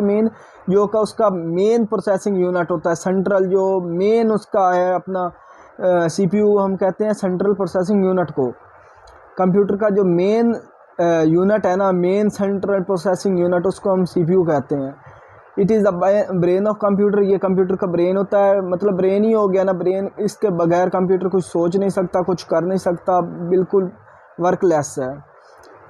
Main जो का उसका मेन प्रोसेसिंग यूनिट होता है, सेंट्रल जो मेन उसका है अपना सीपीयू हम कहते हैं सेंट्रल प्रोसेसिंग यूनिट को। कंप्यूटर का जो मेन यूनिट है ना, मेन सेंट्रल प्रोसेसिंग यूनिट, उसको हम सीपीयू कहते हैं। It is the brain of computer, ये कंप्यूटर का ब्रेन होता है, मतलब ब्रेन ही हो गया ना ब्रेन, इसके बगैर कंप्यूटर कुछ सोच नहीं सकता, कुछ कर नहीं सकता, बिल्कुल वर्कलेस है।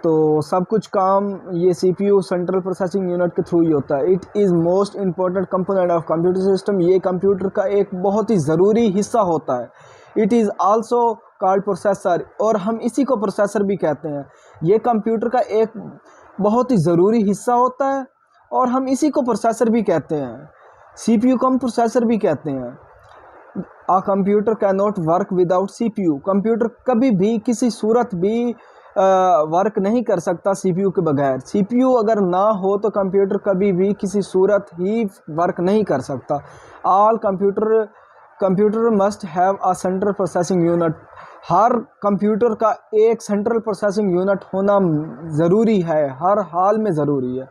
तो सब कुछ काम ये सीपीयू सेंट्रल प्रोसेसिंग यूनिट के थ्रू ही होता है। It is most important component of computer system, ये कंप्यूटर का एक बहुत ही ज़रूरी हिस्सा होता है। It is also called processor, और हम इसी को प्रोसेसर भी कहते हैं। ये कंप्यूटर का एक बहुत ही ज़रूरी हिस्सा होता है और हम इसी को प्रोसेसर भी कहते हैं। सीपीयू को हम प्रोसेसर भी कहते हैं। A computer can not work without CPU, computer कभी भी किसी सूरत भी वर्क नहीं कर सकता सीपीयू के बगैर। सीपीयू अगर ना हो तो कंप्यूटर कभी भी किसी सूरत ही वर्क नहीं कर सकता। All computer must have a central processing unit, her computer का एक सेंट्रल प्रोसेसिंग यूनिट होना ज़रूरी है, हर हाल में ज़रूरी है।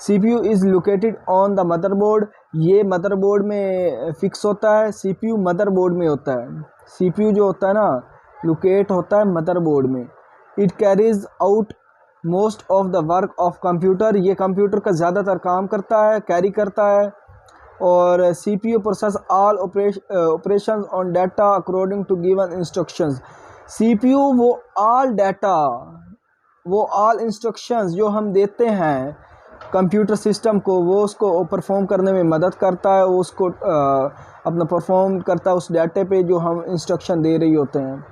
CPU is located on the motherboard, ये मदरबोर्ड में फिक्स होता है, CPU मदरबोर्ड में होता है। CPU जो होता है ना, लोकेट होता है मदरबोर्ड में। It carries out most of the work of computer, ये कंप्यूटर का ज़्यादातर काम करता है, कैरी करता है। और CPU process all operations on data according to given instructions. CPU वो ऑल डाटा, वो ऑल इंस्ट्रक्शंस जो हम देते हैं कंप्यूटर सिस्टम को, वो उसको परफॉर्म करने में मदद करता है, वो उसको अपना परफॉर्म करता है उस डाटे पे जो हम इंस्ट्रक्शन दे रही होते हैं।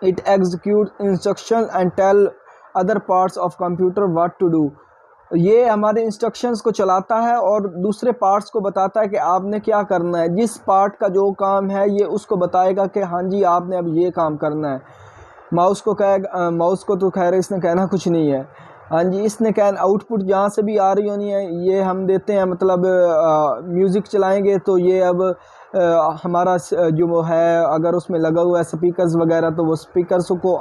It execute instruction and tell other parts of computer what to do, ये हमारे इंस्ट्रक्शंस को चलाता है और दूसरे पार्ट्स को बताता है कि आपने क्या करना है। जिस पार्ट का जो काम है ये उसको बताएगा कि हाँ जी आपने अब ये काम करना है। माउस को कहेगा, माउस को तो खैर इसने कहना कुछ नहीं है, हाँ जी इसने कहना आउटपुट जहाँ से भी आ रही होनी है ये हम देते हैं, मतलब म्यूज़िक चलाएंगे तो ये अब हमारा जो वो है अगर उसमें लगा हुआ है स्पीकर्स वगैरह तो वो स्पीकर्स को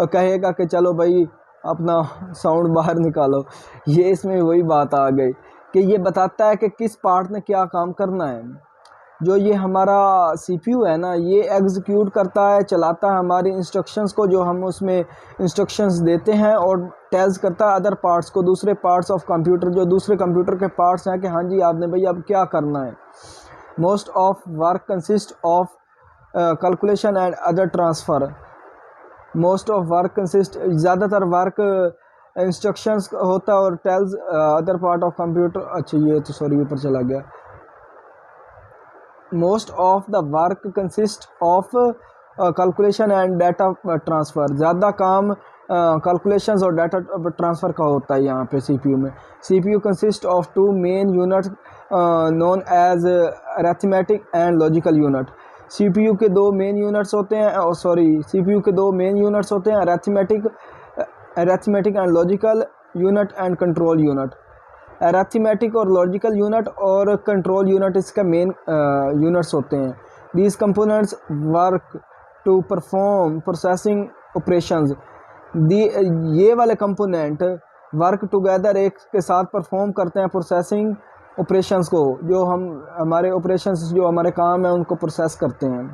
कहेगा कि चलो भाई अपना साउंड बाहर निकालो। ये इसमें वही बात आ गई कि ये बताता है कि किस पार्ट ने क्या काम करना है। जो ये हमारा सीपीयू है ना, ये एग्जीक्यूट करता है, चलाता है हमारी इंस्ट्रक्शंस को जो हम उसमें इंस्ट्रक्शंस देते हैं, और टेल्स करता है अदर पार्ट्स को, दूसरे पार्ट्स ऑफ कंप्यूटर जो दूसरे कंप्यूटर के पार्ट्स हैं कि हाँ जी आपने भाई अब क्या करना है। Most of work consist of calculation and other transfer, most of work consist, ज़्यादातर वर्क इंस्ट्रक्शंस होता है और tells other part of computer. अच्छा ये तो सॉरी ऊपर चला गया। Most of the work consist of calculation and data transfer, ज़्यादा काम कैलकुलेशंस और डाटा ट्रांसफ़र का होता है यहाँ पे सीपीयू में। CPU consist of two main unit known as arithmetic and logical unit, CPU के दो मेन यूनिट्स होते हैं, सीपीयू के दो मेन यूनिट्स होते हैं, arithmetic and logical unit and control unit. Arithmetic और लॉजिकल यूनिट और कंट्रोल यूनिट इसका मेन यूनिट्स होते हैं। These components work to perform processing operations, ये वाले कंपोनेंट वर्क टुगेदर एक के साथ परफॉर्म करते हैं प्रोसेसिंग ऑपरेशंस को, जो हम हमारे ऑपरेशंस जो हमारे काम है उनको प्रोसेस करते हैं।